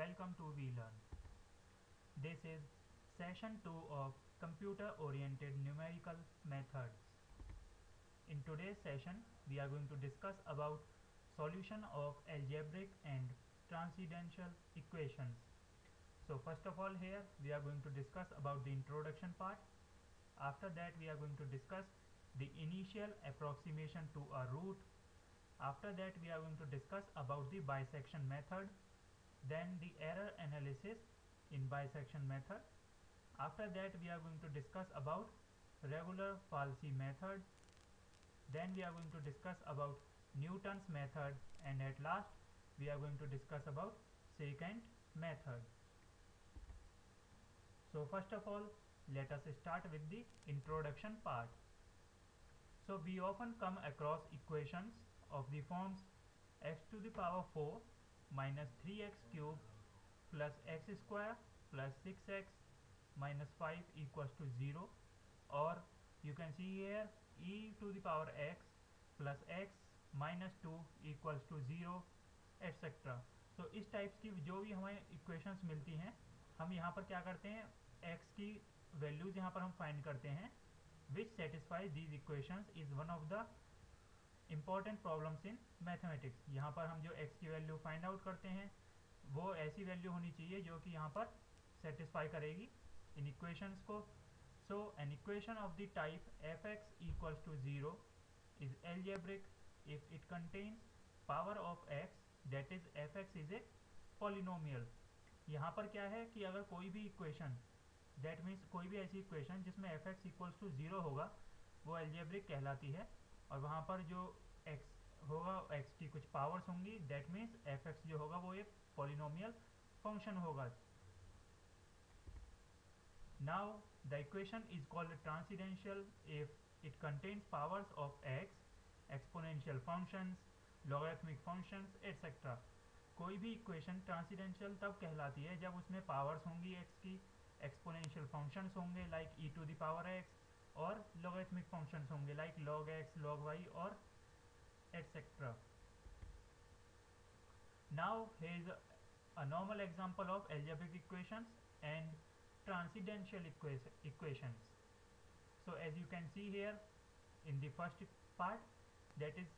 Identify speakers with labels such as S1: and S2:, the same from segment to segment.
S1: Welcome to VLearn. This is session 2 of computer oriented numerical methods. In today's session we are going to discuss about solution of algebraic and transcendental equations. So first of all, here we are going to discuss about the introduction part. After that we are going to discuss the initial approximation to a root. After that we are going to discuss about the bisection method, then the error analysis in bisection method. After that we are going to discuss about regular falsy method, then we are going to discuss about Newton's method, and at last we are going to discuss about secant method. So first of all, let us start with the introduction part. So we often come across equations of the forms x to the power 4 minus 3x cube plus x square plus 6x minus 5 equals to 0, or you can see here e to the power x plus x minus 2 equals to 0 etcetera. तो इस types की जो भी हमें equations मिलती हैं, हम यहाँ पर क्या करते हैं, x की वैल्यूज यहाँ पर हम फाइंड करते हैं. विच satisfies these equations is one of the important problems in mathematics. यहाँ पर हम जो x की वैल्यू फाइंड आउट करते हैं वो ऐसी वैल्यू होनी चाहिए जो कि यहाँ पर सेटिस्फाई करेगी इन इक्वेशंस को. So an equation of the type f x equals to 0 is algebraic if it contains power of x, that is f x is a polynomial. यहाँ पर क्या है कि अगर कोई भी इक्वेशन, दैट मीन्स कोई भी ऐसी इक्वेशन जिसमें एफ एक्स इक्वल्स टू 0 होगा वो एल्जेब्रिक कहलाती है, और वहाँ पर जो x होगा, x की कुछ पावर्स होंगी, दैट मीन्स एफ एक्स जो होगा वो एक पॉलिनोमियल फंक्शन होगा. Now the equation is called transcendental if it contains powers of x, exponential functions, logarithmic functions, etc. कोई भी इक्वेशन ट्रांसीडेंशियल तब कहलाती है जब उसमें पावर्स होंगी x की, एक्सपोनेंशियल फंक्शंस होंगे like e to the power x, और logarithmic फंक्शंस होंगे like log x, log y और etc. Now here is a normal example of algebraic equations and transcendental equations. So as you can see here in the first part, that is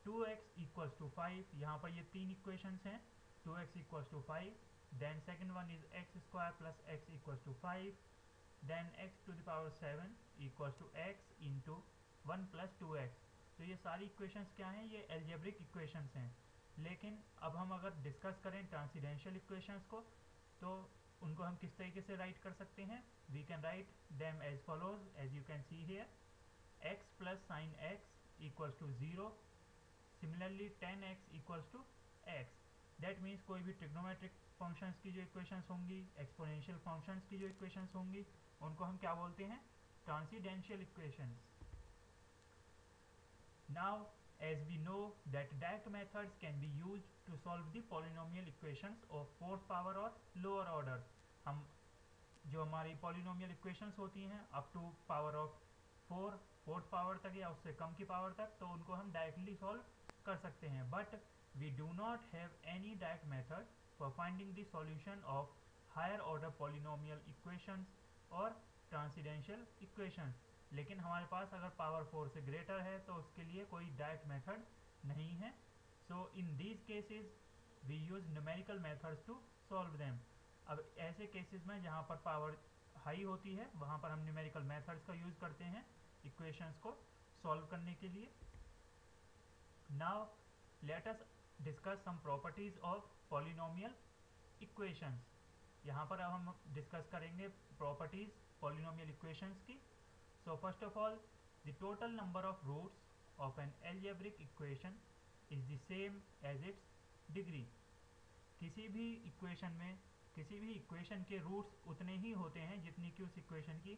S1: 2x equals to 5. यहाँ पर ये तीन equations हैं. 2x equals to 5, then second one is x square plus x equals to 5, then x to the power 7 equals to x into 1 plus 2x. तो ये सारी equations क्या हैं, ये algebraic equations हैं. लेकिन अब हम अगर डिस्कस करें ट्रांसीडेंशियल इक्वेशंस को, तो उनको हम किस तरीके से राइट कर सकते हैं. We can write them as follows, as you can see here, x plus sine x equals to 0. Similarly 10x equals to x. That means कोई भी ट्रिग्नोमेट्रिक फंक्शंस की जो इक्वेशंस होंगी, एक्सपोनेंशियल फंक्शंस की जो इक्वेशंस होंगी, उनको हम क्या बोलते हैं, transcendental equations. Now as we know that direct methods can be used to solve the polynomial equations of fourth power or lower order. हम जो हमारी polynomial equations होती हैं up to power of 4, fourth power तक या उससे कम की power तक, तो उनको हम डायरेक्टली सॉल्व कर सकते हैं. But we do not have any direct method for finding the solution of higher order polynomial equations और ट्रांसीडेंशियल इक्वेशंस. लेकिन हमारे पास अगर पावर 4 से ग्रेटर है तो उसके लिए कोई डायरेक्ट मेथड नहीं है. So in these cases we use numerical methods to solve them. अब ऐसे केसेस में जहाँ पर पावर हाई होती है वहाँ पर हम न्यूमेरिकल मेथड्स का यूज़ करते हैं इक्वेशंस को सॉल्व करने के लिए. Now let us discuss some properties of polynomial equations. यहाँ पर अब हम डिस्कस करेंगे प्रॉपर्टीज पॉलिनोमियल इक्वेशंस की. So first of all, the total number of roots of an algebraic equation is the same as its degree. किसी भी equation में किसी भी इक्वेशन के रूट्स उतने ही होते हैं जितनी कि उस इक्वेशन की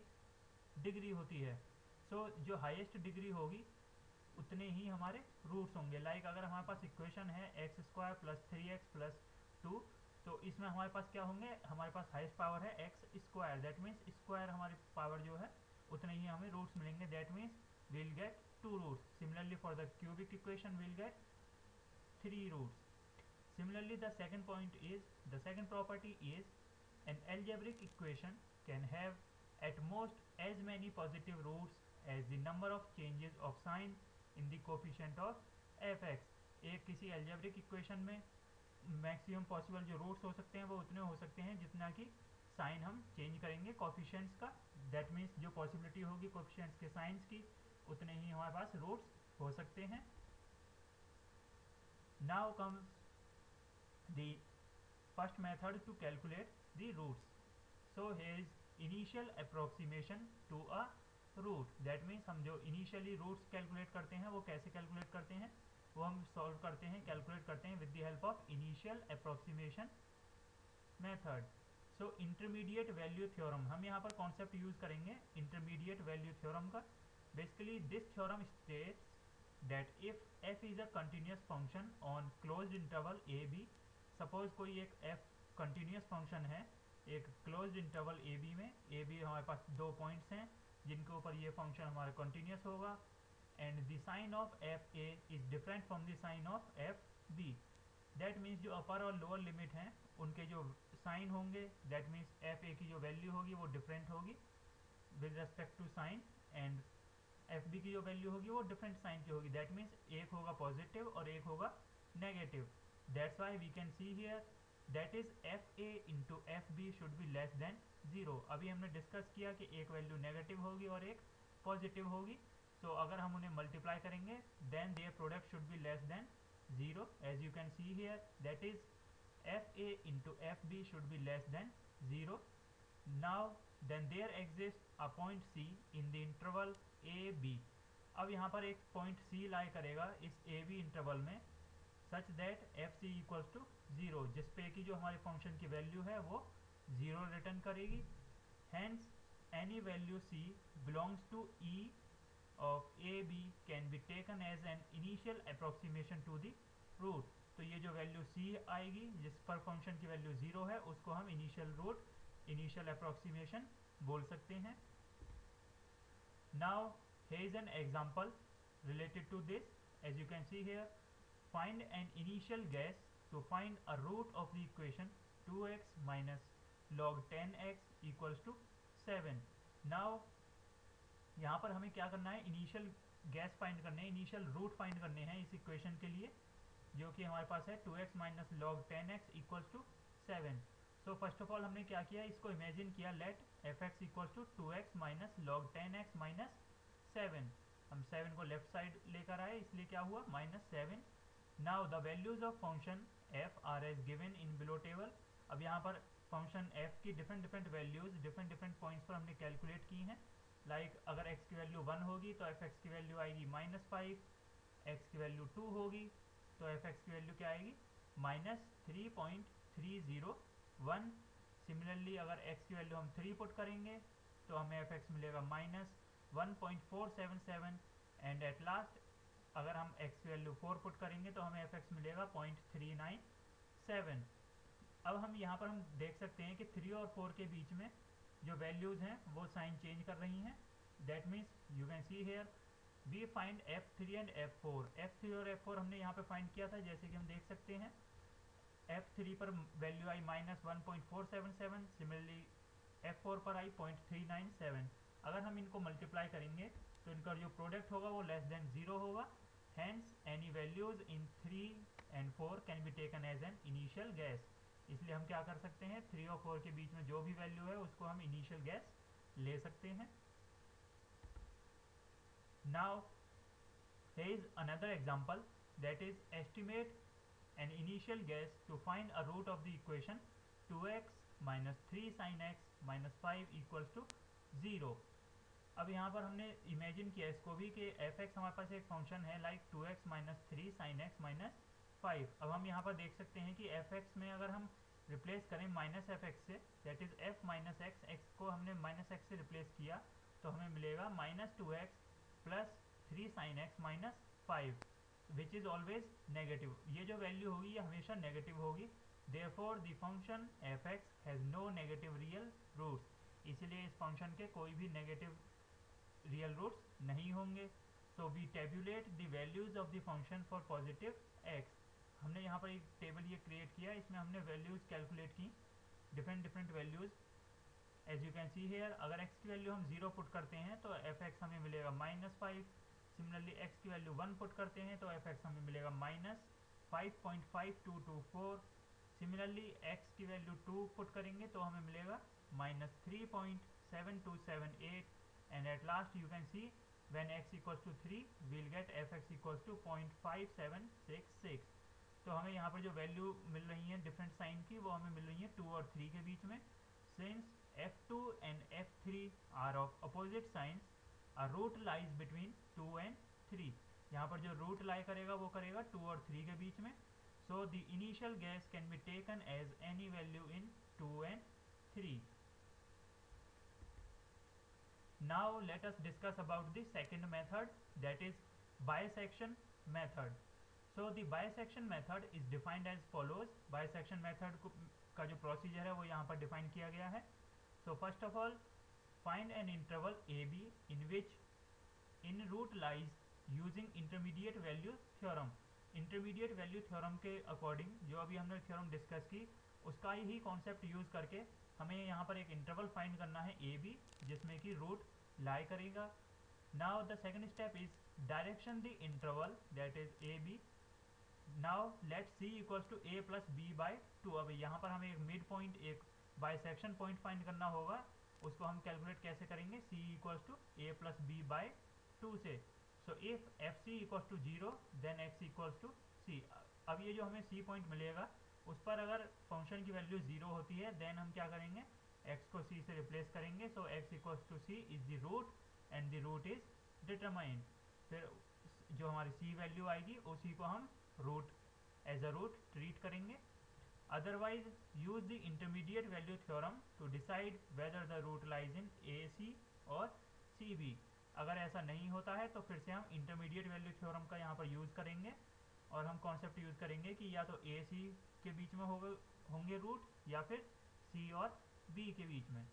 S1: डिग्री होती है. सो जो हाईएस्ट डिग्री होगी उतने ही हमारे रूट्स होंगे. लाइक अगर हमारे पास इक्वेशन है x square plus 3x plus 2, तो इसमें हमारे पास क्या होंगे, हमारे पास हाईएस्ट पावर है x square, that means square हमारी पावर जो है उतने ही हमें रूट्स मिलेंगे. That means will get 2 roots. Similarly for the cubic equation will get 3 roots. Similarly, the second property is an algebraic equation can have at most as many positive roots as the number of changes of sign in the coefficient of fx. एक किसी algebraic equation में maximum possible जो roots हो सकते हैं वो उतने हो सकते हैं जितना कि साइन हम चेंज करेंगे कोफिशिएंट्स का। दैट मीन्स जो पॉसिबिलिटी होगी कोफिशिएंट्स के साइंस की उतने ही हमारे पास रूट्स हो सकते हैं। Now comes the first method to calculate the roots. So here is initial approximation to a root. That means हम जो इनिशियली रूट्स कैलकुलेट करते हैं वो कैसे कैलकुलेट करते हैं, वो हम सॉल्व करते हैं, कैलकुलेट करते हैं with the help of initial approximation method. So intermediate value theorem, हम यहाँ पर कॉन्सेप्ट यूज करेंगे इंटरमीडिएट वैल्यू थ्योरम का। Basically this theorem states that if f is a continuous function on closed interval a b, suppose कोई एक f continuous function है एक closed interval a b में, a b हमारे पास दो points हैं जिनके ऊपर ये फंक्शन हमारा कंटिन्यूस होगा, and the sign of f a is different from the sign of f b. That means जो अपर और लोअर लिमिट हैं उनके जो साइन होंगे, दैट मीन्स एफ ए की जो वैल्यू होगी वो डिफरेंट होगी with respect to sign, and f b की जो वैल्यू होगी वो डिफरेंट साइन की होगी। दैट मीन्स एक होगा पॉजिटिव और एक होगा negative. That's why we can see here that is f a into f b should be less than 0। अभी हमने डिस्कस किया कि एक वैल्यू नेगेटिव होगी और एक पॉजिटिव होगी। सो अगर हम उन्हें मल्टीप्लाई करेंगे then their product should be less than 0, as you can see here that is f a into f b should be less than 0। Now then there exist a point c in the interval a b. अब यहाँ पर एक point सी लाई करेगा इस ए b interval में such that f c equals to 0, जिसपे कि जो हमारे फंक्शन की वैल्यू है वो 0 रिटर्न करेगी। Hence any value c belongs to E of AB can be taken as an initial approximation to the root। तो ये जो वैल्यू c आएगी जिस पर फंक्शन की वैल्यू 0 है उसको हम इनिशियल रूट, इनिशियल अप्रोक्सीमेशन बोल सकते हैं। Now here is an example related to this। as you can see here, find an initial guess to find a root of the equation 2x minus log 10x equals to 7। Now यहाँ पर हमें क्या करना है, initial guess find करने हैं, initial root find करने हैं इस इक्वेशन के लिए जो कि हमारे पास है 2x minus log 10x equals to 7। So first of all हमने क्या किया, इसको इमेजिन किया let fx equals to 2x minus log 10x minus 7। हम 7 को लेफ्ट साइड लेकर आए इसलिए क्या हुआ -7। Now the values of function f are as given in below table. अब यहाँ पर फंक्शन f की डिफरेंट वैल्यूज डिफरेंट पॉइंट्स पर हमने कैलकुलेट की हैं। लाइक अगर x की वैल्यू 1 होगी तो fx की वैल्यू आएगी -5, x की वैल्यू 2 होगी तो fx की वैल्यू क्या आएगी -3.301। सिमिलरली अगर x की वैल्यू हम 3 पुट करेंगे तो हमें fx मिलेगा -1.477, एंड एट लास्ट अगर हम x की वैल्यू 4 पुट करेंगे तो हमें fx मिलेगा 0.397। अब हम यहाँ पर हम देख सकते हैं कि 3 और 4 के बीच में जो वैल्यूज हैं वो साइन चेंज कर रही हैं। That means you can see here we find f3 and f4। f3 और f4 हमने यहाँ पे फाइंड किया था, जैसे कि हम देख सकते हैं f3 पर वैल्यू आई -1.477, सिमिलरली f4 पर आई 0.397। अगर हम इनको मल्टीप्लाई करेंगे तो इनका जो प्रोडक्ट होगा वो लेस देन 0 होगा। Hence any values in 3 and 4 can be taken as an initial guess. इसलिए हम क्या कर सकते हैं, 3 और 4 के बीच में जो भी वैल्यू है उसको हम इनिशियल गैस ले सकते हैं। Now here is another example, that is estimate an initial guess to find a root of the equation 2x minus 3 sin x minus 5 equals to 0। अब यहाँ पर हमने इमेजिन किया इसको भी कि fx हमारे पास एक फंक्शन है like 2x minus 3 sin x minus 5। अब हम यहाँ पर देख सकते हैं कि fx में अगर हम रिप्लेस करें माइनस fx से, that is f minus x, x को हमने माइनस x से रिप्लेस किया तो हमें मिलेगा -2x plus 3 sin x minus 5 which is always negative. ये जो वैल्यू होगी ये हमेशा नेगेटिव होगी। Therefore the function fx has no negative real roots, इसलिए इस फंक्शन के कोई भी नेगेटिव रियल रूट्स नहीं होंगे। So we tabulate the values of the function for positive x। हमने यहाँ पर एक टेबल ये क्रिएट किया, इसमें हमने वैल्यूज़ कैलकुलेट की, different values. As you can see here, अगर x की वैल्यू हम 0 पुट करते हैं तो fx हमें मिलेगा -5। सिमिलरली x की वैल्यू 1 पुट करते हैं तो fx हमें मिलेगा -5.5224। सिमिलरली x की वैल्यू 2 पुट करेंगे तो हमें मिलेगा -3.7278। And at last you can see when x equals to 3 we'll get fx equals to 0.5766। तो हमें यहाँ पर जो वैल्यू मिल रही है डिफरेंट साइन की, वो हमें मिल रही है 2 और 3 के बीच में। Since f2 and f3 are of opposite signs, a root lies between 2 and 3। यहाँ पर जो रूट लाई करेगा वो करेगा 2 और 3 के बीच में। So the initial guess can be taken as any value in 2 and 3। Now let us discuss about the second method, that is bisection method। So the bisection method is defined as follows। bisection method का जो procedure है वो यहाँ पर define किया गया है। So first of all, find an interval AB in which in root lies using intermediate value theorem। Intermediate value theorem के अकॉर्डिंग, जो अभी हमने थ्योरम डिस्कस की, उसका ही कॉन्सेप्ट यूज करके हमें यहाँ पर एक इंटरवल फाइंड करना है ए बी, जिसमें कि रूट लाई करेगा। Now the second step is direction the interval that is a b. Now let c equals to a plus b by 2। अब यहाँ पर हमें एक मिड पॉइंट, एक बाइसेक्शन पॉइंट फाइंड करना होगा। उसको हम कैलकुलेट कैसे करेंगे, c equals to a plus b by 2 से। So if f c equals to 0 then x equals to c. अब ये जो हमें c पॉइंट मिलेगा उस पर अगर फंक्शन की वैल्यू 0 होती है देन हम क्या करेंगे, x को c से रिप्लेस करेंगे। So x equals to c is the root and the root is determined. फिर जो हमारी c वैल्यू आएगी उसी को हम root as a root treat करेंगे। Otherwise, use the intermediate value theorem to decide whether the root lies in AC or CB। अगर ऐसा नहीं होता है तो फिर से हम इंटरमीडिएट वैल्यू थ्योरम का यहाँ पर यूज़ करेंगे और हम कॉन्सेप्ट यूज़ करेंगे कि या तो AC के बीच में होंगे रूट या फिर C और B के बीच में।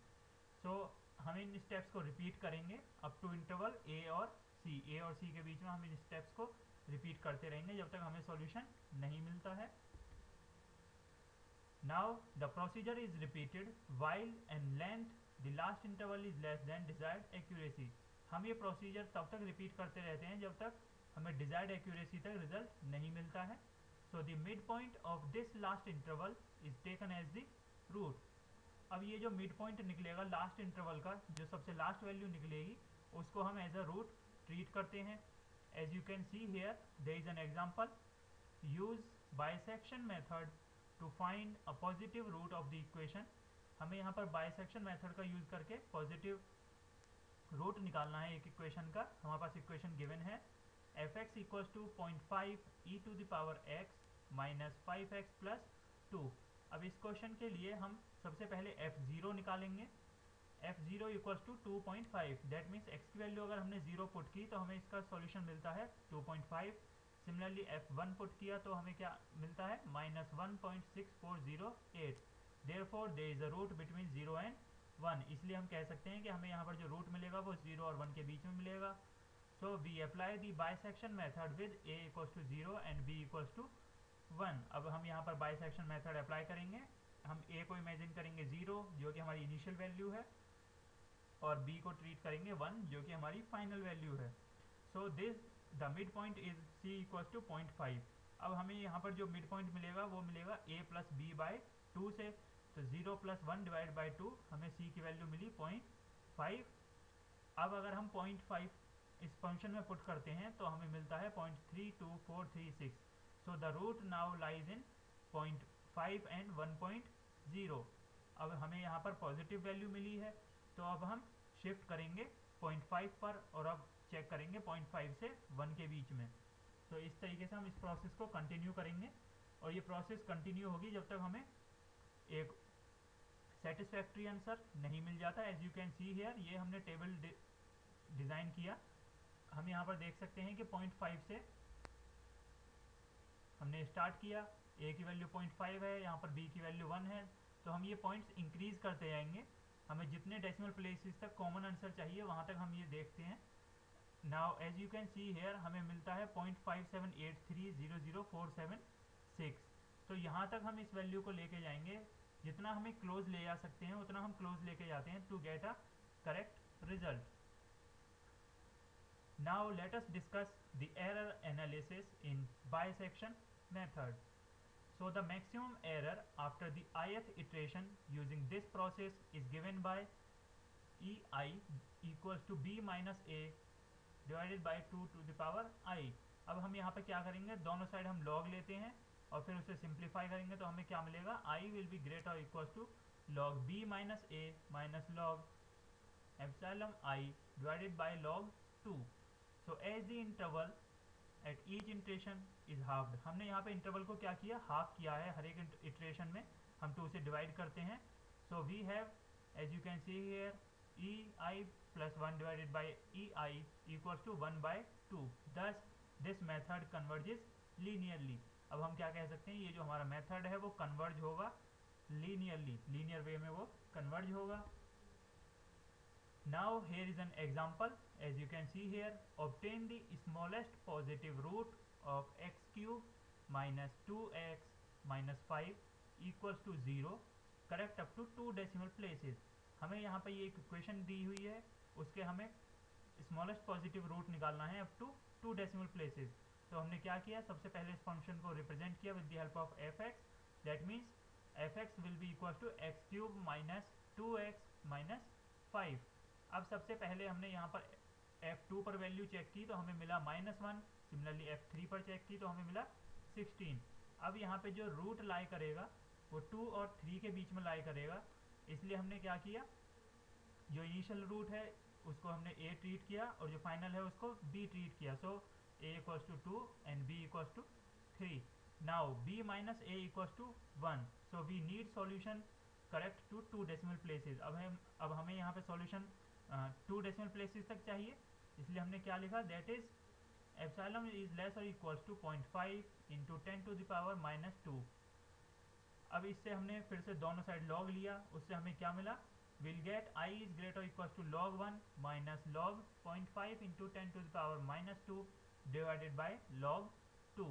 S1: सो हम इन स्टेप्स को रिपीट करेंगे अप टू इंटरवल A और C। A और C के बीच में हम इन स्टेप्स को रिपीट करते रहेंगे जब तक हमें सॉल्यूशन नहीं मिलता है। Now the procedure is repeated while and length the last interval is less than desired accuracy। हम ये प्रोसीजर तब तक रिपीट करते रहते हैं जब तक हमें डिजायर्ड एक्यूरेसी तक रिजल्ट नहीं मिलता है। So the mid point of this last interval is taken as the root. अब ये जो मिड पॉइंट निकलेगा लास्ट इंटरवल का, जो सबसे लास्ट वैल्यू निकलेगी, उसको हम एज अ रूट ट्रीट करते हैं। As you can see here there is an example. Use bisection method to find a positive root of the equation. हमें यहाँ पर बाइसेक्शन मेथड का यूज करके पॉजिटिव रूट निकालना है एक इक्वेशन का। हमारे पास इक्वेशन गिवन है f x equals to 0.5 e to the power x minus 5x plus 2। अब इस क्वेश्चन के लिए हम सबसे पहले f0 निकालेंगे। f0 equals to 2.5, that means x की वैल्यू अगर हमने 0 पुट की तो हमें इसका सॉल्यूशन मिलता है 2.5। सिमिलरली f1 पुट किया तो हमें क्या मिलता है, -1.6408। Therefore there is a root between 0 and 1। इसलिए हम कह सकते हैं कि हमें यहाँ पर जो रूट मिलेगा वो 0 और 1 के बीच में मिलेगा। So we apply the bisection method with a equals to 0 and b equals to 1। अब हम यहाँ पर बाइसेक्शन मेथड अप्लाई करेंगे। हम a को इमेजिन करेंगे 0 जो कि हमारी इनिशियल वैल्यू है, और b को ट्रीट करेंगे 1 जो कि हमारी फाइनल वैल्यू है। So this the mid point is c equals to 0.5। अब हमें यहाँ पर जो मिड पॉइंट मिलेगा वो मिलेगा a प्लस बी बाई 2 से। तो 0 प्लस 1 डिवाइड बाई 2 हमें c की वैल्यू मिली 0.5। अब अगर हम 0.5 इस फंक्शन में पुट करते हैं तो हमें मिलता है 0.32436। So the root now lies in 0.5 and 1.0। अब हमें यहाँ पर पॉजिटिव वैल्यू मिली है तो अब हम शिफ्ट करेंगे 0.5 पर और अब चेक करेंगे 0.5 से 1 के बीच में। तो इस तरीके से हम इस प्रोसेस को कंटिन्यू करेंगे और ये प्रोसेस कंटिन्यू होगी जब तक हमें एक सेटिस्फैक्ट्री आंसर नहीं मिल जाता। As you can see here, ये हमने टेबल डिज़ाइन किया। हम यहाँ पर देख सकते हैं कि 0.5 से हमने स्टार्ट किया, a की वैल्यू 0.5 है, यहाँ पर b की वैल्यू 1 है। तो हम ये पॉइंट्स इंक्रीज करते जाएंगे, हमें जितने डेसिमल प्लेसेस तक कॉमन आंसर चाहिए वहाँ तक हम ये देखते हैं। Now as you can see here हमें मिलता है 0.57830047 6। तो यहाँ तक हम इस वैल्यू को लेके जाएंगे, जितना हमें क्लोज ले जा सकते हैं उतना हम क्लोज लेके जाते हैं to get a correct result. Now let us discuss the error analysis in bisection method. So the maximum error after the ith iteration using this process is given by ei equals to b minus a divided by 2 to the power I। अब हम यहाँ पे क्या करेंगे, दोनों side हम log लेते हैं और फिर उसे सिंप्लीफाई करेंगे तो हमें क्या मिलेगा, I will be greater or equals to log b minus a minus log epsilon I divided by log 2। So as the interval at each iteration is halved, हमने यहाँ पे इंटरवल को क्या किया, हाफ किया है। हर एक इटरेशन में हम 2 से डिवाइड करते हैं। So we have, as you can see here, ei plus 1 divided by ei equals to 1 by 2। Thus this method converges linearly। अब हम क्या कह सकते हैं, ये जो हमारा मेथड है वो कन्वर्ज होगा लीनियरली, लीनियर वे में वो कन्वर्ज होगा। Now here is an example, as you can see here, obtain the smallest positive root of x cube minus 2x minus 5 equals to 0, correct up to 2 decimal places। हमें यहाँ पे ये एक equation दी हुई है, उसके हमें स्मॉलेस्ट पॉजिटिव रूट निकालना है अप टू 2 डेसिमल प्लेसेस। तो हमने क्या किया, सबसे पहले इस फंक्शन को रिप्रेजेंट किया with the help of F X. That means F X will be equal to X cube minus 2x minus 5। अब सबसे पहले हमने यहाँ पर f2 पर वैल्यू चेक की तो हमें मिला -1। सिमिलरली f3 पर चेक की तो हमें मिला 16। अब यहाँ पे जो रूट लाई करेगा वो 2 और 3 के बीच में लाई करेगा, इसलिए हमने क्या किया, जो इनिशियल रूट है उसको हमने a ट्रीट किया और जो फाइनल है उसको b ट्रीट किया। So a equals to 2 and b equals to 3। Now b minus a equals to 1। So we need solution correct to 2 decimal places. अब हमें यहाँ पे सॉल्यूशन 2 डेसिमल प्लेसेस तक चाहिए, इसलिए हमने क्या लिखा, that is epsilon is less और equals to 0.5 into 10 to the power minus 2। अब इससे हमने फिर से दोनों साइड लॉग लिया, उससे हमें क्या मिला, will get i is greater equal to log 1 minus log 0.5 into 10 to the power minus 2 divided by log 2।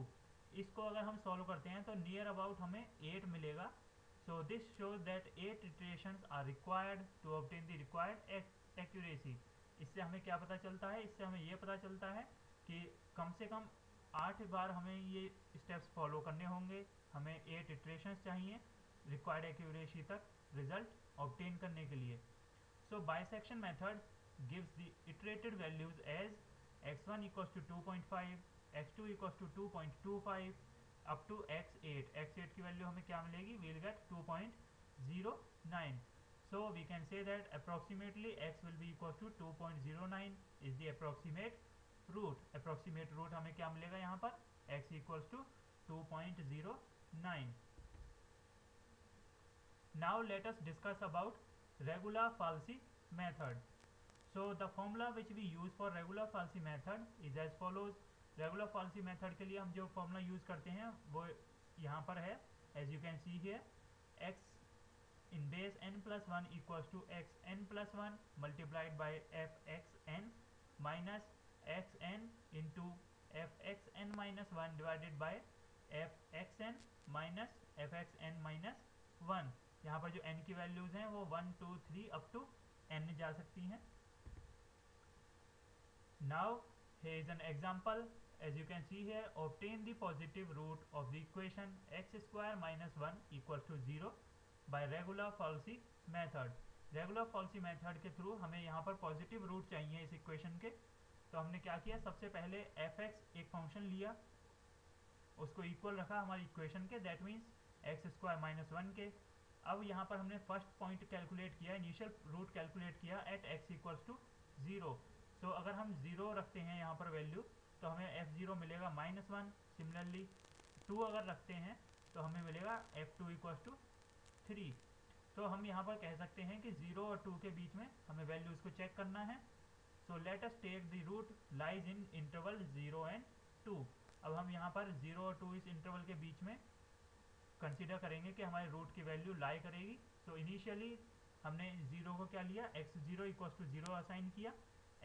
S1: इसको अगर हम सॉल्व करते हैं तो नियर अबाउट हमें 8 मिलेगा। So this shows that 8 iterations are required to obtain the required accuracy. इससे हमें क्या पता चलता है, इससे हमें ये पता चलता है कि कम से कम 8 बार हमें ये स्टेप्स फॉलो करने होंगे, हमें 8 इटरेशंस चाहिए रिक्वायर्ड एक्यूरेसी तक रिजल्ट ऑब्टेन करने के लिए। So bisection method gives the iterated values as x1 equals to 2.5, x2 equals to 2.25 up to x8। x8 की वैल्यू हमें क्या मिलेगी, we'll get 2.09। so we can say that approximately x will be equal to 2.09 is the approximate root। approximate root हमें क्या मिलेगा यहाँ पर, x equals to 2.09। now let us discuss about regular falsi method। so the formula which we use for regular falsi method is as follows। regular falsi method के लिए हम जो formula use करते हैं वो यहाँ पर है, as you can see here, x in base n plus 1 equals to x n plus 1 multiplied by f x n minus x n into f x n minus 1 divided by f x n minus f x n minus 1। यहाँ पर जो n की values हैं वो 1 2 3 up to n जा सकती हैं। now here is an example, as you can see here, obtain the positive root of the equation x square minus 1 equals to 0 by regular falsi method। Regular falsies method के through हमें यहाँ पर positive root चाहिए इस equation के। तो हमने क्या किया, सबसे पहले एफ एक्स एक फंक्शन लिया, उसको इक्वल रखा हमारी इक्वेशन के, that means x square minus 1 के। अब यहाँ पर हमने फर्स्ट पॉइंट कैलकुलेट किया, इनिशियल रूट कैलकुलेट किया एट एक्स इक्वल्स टू 0। सो अगर हम 0 रखते हैं यहाँ पर वैल्यू तो हमें f0 मिलेगा -1। सिमिलरली 2 अगर रखते हैं तो हमें मिलेगा f2 इक्वल्स टू 3। तो हम यहाँ पर कह सकते हैं कि 0 और 2 के बीच में हमें वैल्यूज को चेक करना है। So let us take the root lies in interval 0 and 2। अब हम यहाँ पर 0 और 2 इस इंटरवल के बीच में कंसीडर करेंगे कि हमारे रूट की वैल्यू लाई करेगी। सो इनिशियली हमने 0 को क्या लिया, x0 इक्वल्स टू 0 असाइन किया,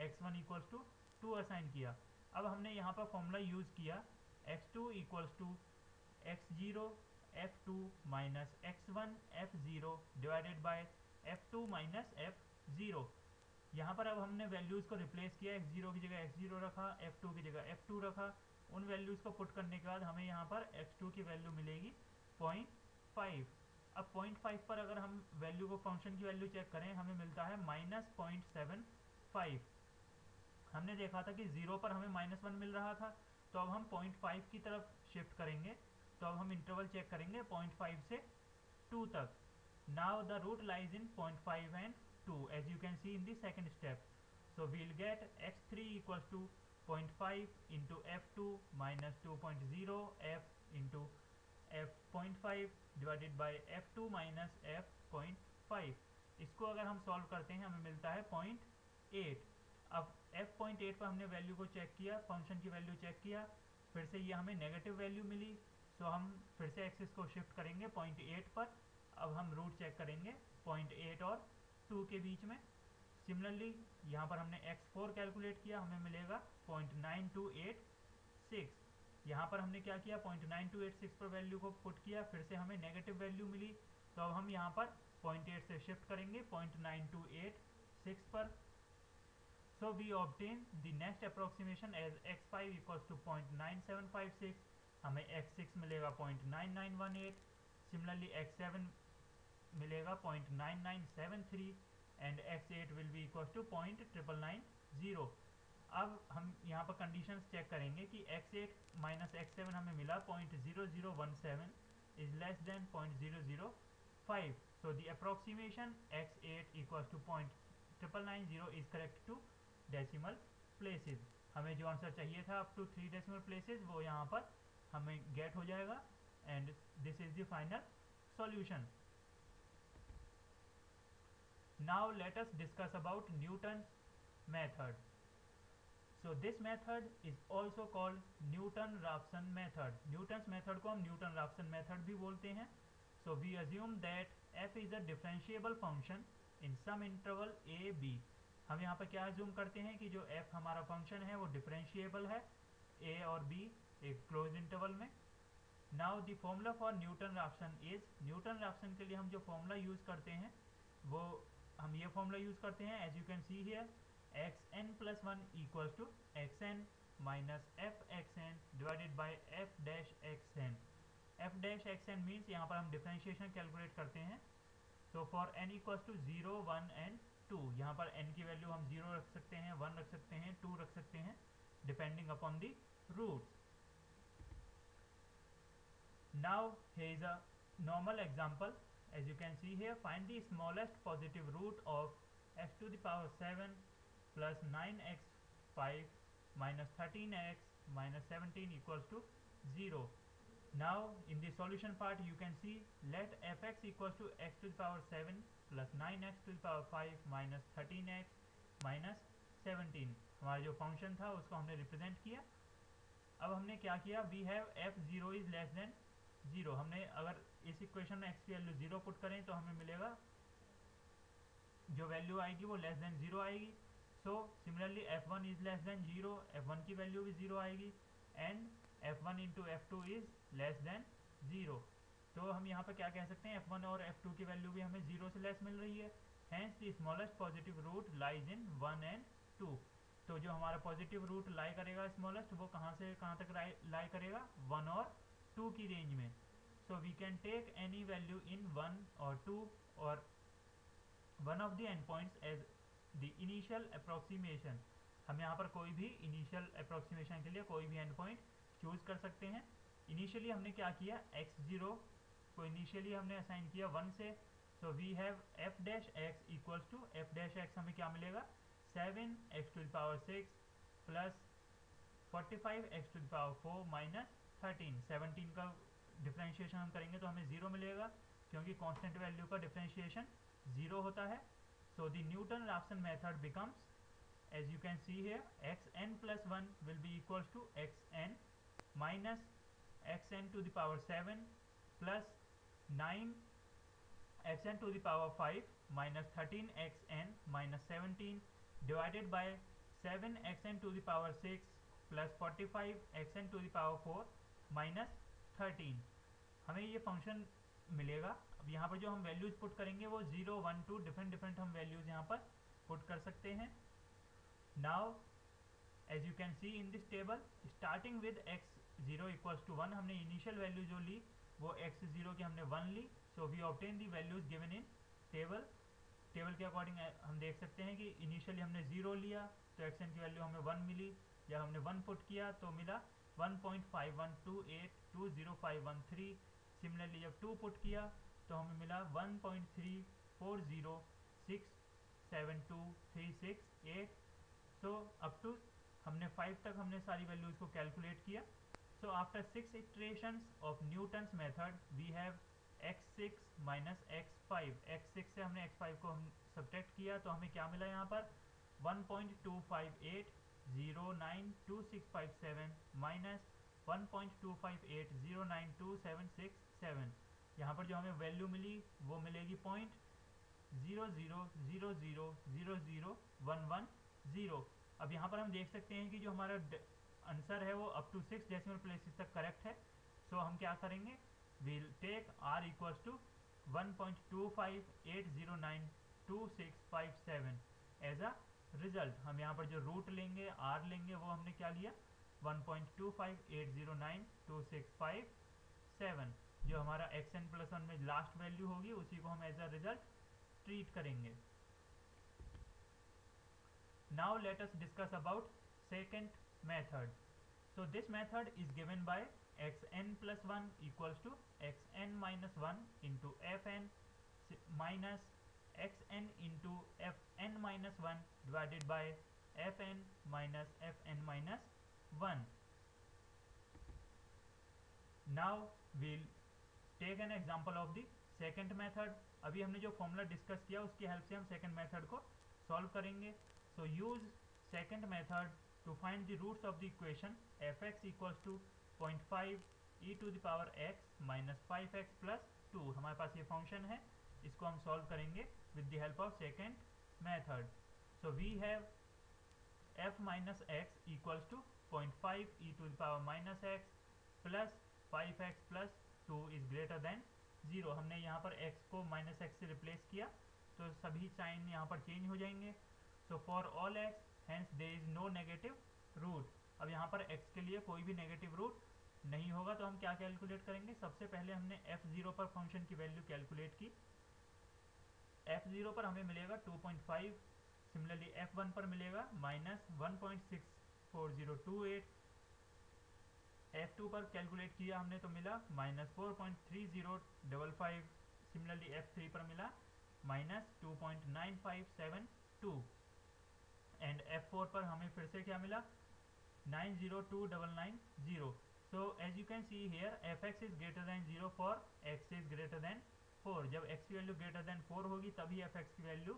S1: x1 इक्वल्स टू 2 असाइन किया। अब हमने यहाँ पर फॉर्मूला यूज़ किया x2 equals to x0 f2 minus x1 f0 divided by f2 minus f0। यहाँ पर अब हमने वैल्यूज़ को रिप्लेस किया, x0 की जगह x0 रखा, f2 की जगह f2 रखा। उन वैल्यूज़ को पुट करने के बाद हमें यहाँ पर x2 की वैल्यू मिलेगी 0.5। अब 0.5 पर अगर हम वैल्यू को फंक्शन की वैल्यू चेक करें, हमें मिलता है -0.75। हमने देखा था कि 0 पर हमें -1 मिल रहा था, तो अब हम 0.5 की तरफ शिफ्ट करेंगे। तो अब हम इंटरवल चेक करेंगे 0.5 से 2 तक। Now the root lies in 0.5 and 2 as you can see in the second step. So we'll get x3 equals to 0.5 into f2 minus 2.0 f into f.5 divided by f2 minus f.5। इसको अगर हम solve करते हैं हमें मिलता है 0.8। अब f.8 पर हमने वैल्यू को चेक किया, फंक्शन की वैल्यू चेक किया, फिर से ये हमें नेगेटिव वैल्यू मिली। सो हम फिर से एक्सिस को शिफ्ट करेंगे 0.8 पर। अब हम रूट चेक करेंगे 0.8 और 2 के बीच में। सिमिलरली यहाँ पर हमने x4 कैलकुलेट किया, हमें मिलेगा 0.9286। यहाँ पर हमने क्या किया, 0.9286 पर वैल्यू को पुट किया, फिर से हमें नेगेटिव वैल्यू मिली। तो अब हम यहाँ पर 0.8 से शिफ्ट करेंगे 0.9286 पर। So we obtain the next approximation as x5 equals to 0.9756, हमें x6 मिलेगा 0.9918, similarly x7 मिलेगा 0.9973 and x8 will be equals to 0.990। अब हम यहाँ पर कंडीशंस चेक करेंगे कि x8 माइनस x7 हमें मिला 0.0017 is less than 0.005। So the approximation x8 equals to 0.990 is correct to decimal places. हमें जो आंसर चाहिए था अप टू 3 डेसिमल प्लेसेस वो यहाँ पर हमें गेट हो जाएगा and this is the final solution. Now let us discuss about Newton's method. So this method is also called Newton Raphson method. Newton's method को हम न्यूटन राफसन मेथड भी बोलते हैं। So we assume that f is a differentiable function in some interval a b। हम यहाँ पर क्या zoom करते हैं कि जो f हमारा फंक्शन है वो डिफरेंशिएबल है a और b एक क्लोज इंटरवल में। Now the formula for Newton Raphson is, Newton Raphson के लिए हम जो फॉर्मूला यूज करते हैं वो हम ये फॉर्मूला यूज करते हैं as you can see here, xn+1 equals to xn minus fxn divided by f dash xn। f dash xn means यहाँ पर हम डिफरेंशिएशन कैलकुलेट करते हैं। So for n equals to 0 1 and 2, यहाँ पर n की वैल्यू हम 0 रख सकते हैं, 1 रख सकते हैं, 2 रख सकते हैं depending upon the roots. Now here is a normal example. As you can see here, find the smallest positive root of x to the power 7 plus 9x5 minus 13x minus 17 equals to 0. Now in the solution part you can see, let fx equals to x to the power 7 plus 9x to the power 5 minus 13x minus 17। हमारा जो function था उसको हमने represent किया। अब हमने क्या किया, we have f0 is less than 0। हमने अगर इस इक्वेशन में x की वैल्यू 0 पुट करें तो हमें मिलेगा, जो वैल्यू आएगी वो लेस देन 0 आएगी। So similarly f1 is less than 0, f1 की वैल्यू भी 0 आएगी and f1 into f2 is less than 0। तो हम यहाँ पर क्या कह सकते हैं, f1 और f2 की वैल्यू भी हमें 0 से लेस मिल रही है। Hence the smallest positive root lies in 1 and 2। तो जो हमारा पॉजिटिव रूट लाई करेगा स्मॉलेस्ट, वो कहाँ से कहाँ तक लाई करेगा, 1 और 2 की रेंज में। So we can take any value in 1 और 2 और one of the end points as the initial approximation. हम यहाँ पर कोई भी इनिशियल अप्रोक्सीमेशन के लिए कोई भी एंड पॉइंट चूज कर सकते हैं। इनिशियली हमने क्या किया, x0 को इनिशियली हमने असाइन किया 1 से। So we have f dash x equals to f dash x हमें क्या मिलेगा, 7x to the power 6 plus 45x to the power 4 minus 13। 17 का डिफरेंशिएशन हम करेंगे तो हमें 0 मिलेगा क्योंकि कांस्टेंट वैल्यू का डिफरेंशिएशन 0 होता है। So the Newton Raphson method becomes, as you can see here, xn plus 1 will be equals to xn minus xn to the power 7 plus 9 xn to the power 5 minus 13 xn minus 17 divided by 7 xn to the power 6 plus 45 xn to the power 4 minus 13। हमें ये function मिलेगा। अब यहाँ पर जो हम values put करेंगे वो 0 1 2 डिफरेंट हम वैल्यूज यहाँ पर पुट कर सकते हैं। Now as you can see in this table, starting with x0 equals to 1, हमने इनिशियल वैल्यू जो ली वो x0 की हमने 1 ली। So we obtain the values given in table. Table के अकॉर्डिंग हम देख सकते हैं कि इनिशियली हमने 0 लिया तो xn की वैल्यू हमें 1 मिली। जब हमने 1 पुट किया तो मिला 1.5128205113। सिमिलरली जब 2 पुट किया तो हमें मिला 1.3406723668। सो अप टू हमने 5 तक हमने सारी वैल्यूज को कैलकुलेट किया। So after 6 iterations of Newton's method we have x6 minus x5। x6 से हमने x5 को हम सब्ट्रैक्ट किया तो हमें क्या मिला यहाँ पर 1.258092657 माइनस 1.258092767। यहाँ पर जो हमें वैल्यू मिली वो मिलेगी 0.00000110। अब यहाँ पर हम देख सकते हैं कि जो हमारा आंसर है वो अप टू 6 डेसिमल प्लेसेस तक करेक्ट है। सो हम क्या करेंगे, we'll take r equals to 1.258092657 as a result. हम यहाँ पर जो रूट लेंगे r लेंगे वो हमने क्या लिया 1.258092657। जो हमारा xn+1 में लास्ट वैल्यू होगी उसी को हम एज अ रिजल्ट ट्रीट करेंगे। Now let us discuss about second method. So this method is given by xn plus 1 equals to xn minus 1 into fn minus xn into fn minus 1 divided by fn minus fn minus 1. Now we'll take an example of the second method. अभी हमने जो formula discuss किया उसकी help से हम second method को solve करेंगे। So use second method to find the roots of the equation fx equals to 0.5 e to the power x minus 5x plus 2। हमारे पास ये फंक्शन है, इसको हम सॉल्व करेंगे with the help of second method. So we have f minus x equals to 0.5 e to the power minus x plus 5x plus 2 is greater than 0। हमने यहाँ पर x को माइनस x से replace किया तो सभी sign यहाँ पर चेंज हो जाएंगे। So for all x hence there is no negative root। अब यहाँ पर x के लिए कोई भी नेगेटिव रूट नहीं होगा तो हम क्या कैलकुलेट करेंगे, सबसे पहले हमने f0 पर फंक्शन की वैल्यू कैलकुलेट की। f0 पर हमें मिलेगा 2.5। सिमिलरली f1 पर मिलेगा माइनस 1.64028। f2 पर कैलकुलेट किया हमने तो मिला माइनस 4.3055। सिमिलरली f3 पर मिला माइनस 2.9572 एंड f4 पर हमें फिर से क्या मिला 902990। So as you can see here fx is greater than 0 for x is greater than 4। जब x की वैल्यू ग्रेटर देन 4 होगी तभी fx की वैल्यू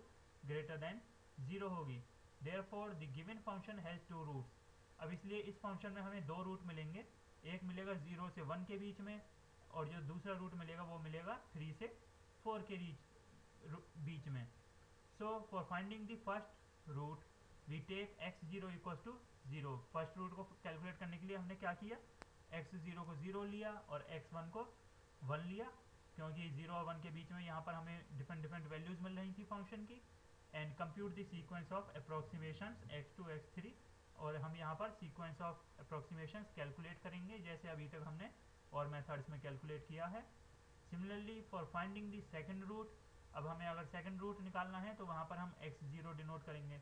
S1: ग्रेटर देन 0 होगी। Therefore the given function has two roots. अब इसलिए इस फंक्शन में हमें दो रूट मिलेंगे, एक मिलेगा 0 से 1 के बीच में और जो दूसरा रूट मिलेगा वो मिलेगा 3 से 4 के बीच में। So for finding the first root we take x0 equals to 0। First root को कैलकुलेट करने के लिए हमने क्या किया, x0 को 0 लिया और x1 को 1 लिया, क्योंकि 0 और 1 के बीच में यहाँ पर हमें डिफरेंट वैल्यूज मिल रही थी फंक्शन की। And compute the sequence of approximations x2 x3। और हम यहाँ पर सीक्वेंस ऑफ अप्रोक्सीमेशंस कैलकुलेट करेंगे जैसे अभी तक हमने और मेथड्स में कैलकुलेट किया है। Similarly for finding the second root, अब हमें अगर सेकंड रूट निकालना है तो वहाँ पर हम x0 डिनोट करेंगे,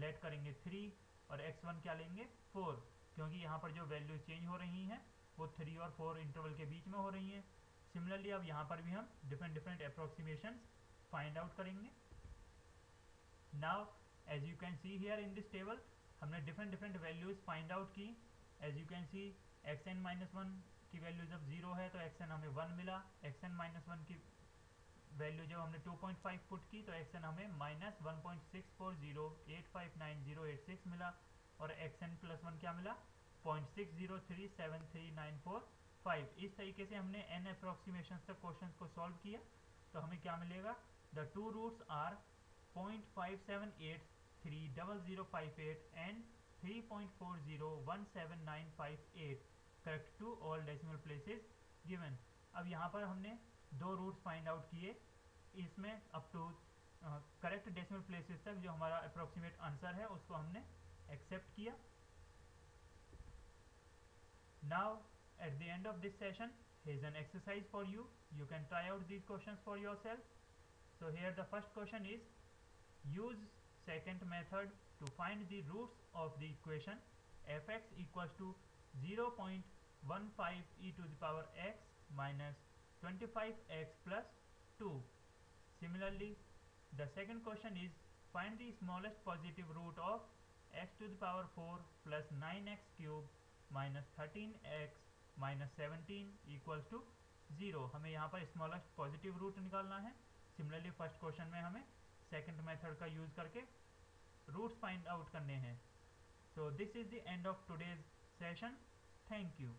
S1: लेट करेंगे 3 और x1 क्या लेंगे 4, क्योंकि यहाँ पर जो वैल्यू चेंज हो रही हैं वो 3 और 4 इंटरवल के बीच में हो रही हैं। सिमिलरली अब यहाँ पर भी हम डिफरेंट अप्रोक्सीमेशंस फाइंड आउट करेंगे। Now as you can see here in this table हमने डिफरेंट वैल्यूज फाइंड आउट की। As you can see xn minus 1 की वैल्यू जब 0 है तो xn हमें 1 मिला। xn माइनस 1 की वैल्यू जब हमने 2.5 पुट की तो xn हमें माइनस 1.6408599086 मिला और xn प्लस 1 क्या मिला 0.60373945। इस तरीके से हमने n अप्रोक्सीमेशन तक क्वेश्चन को सॉल्व किया तो हमें क्या मिलेगा, the two roots are 0.57830058 and 3.4017958 correct to all decimal places given. अब यहाँ पर हमने दो रूट्स फाइंड आउट किए, इसमें up to correct decimal places तक जो हमारा अप्रोक्सीमेट आंसर है उसको हमने एक्सेप्ट किया. Now at the end of this session, here is an exercise for you. You can try out these questions for yourself. So here the first question is, use second method to find the roots of the equation fx equals to 0.15 e to the power x minus 25x plus 2. Similarly, the second question is, find the smallest positive root of x to the power 4 plus 9x cube minus 13x minus 17 equals to 0. हमें यहाँ पर smallest positive root निकालना है. Similarly first question में हमें second method का use करके roots find out करने हैं. So this is the end of today's session. Thank you.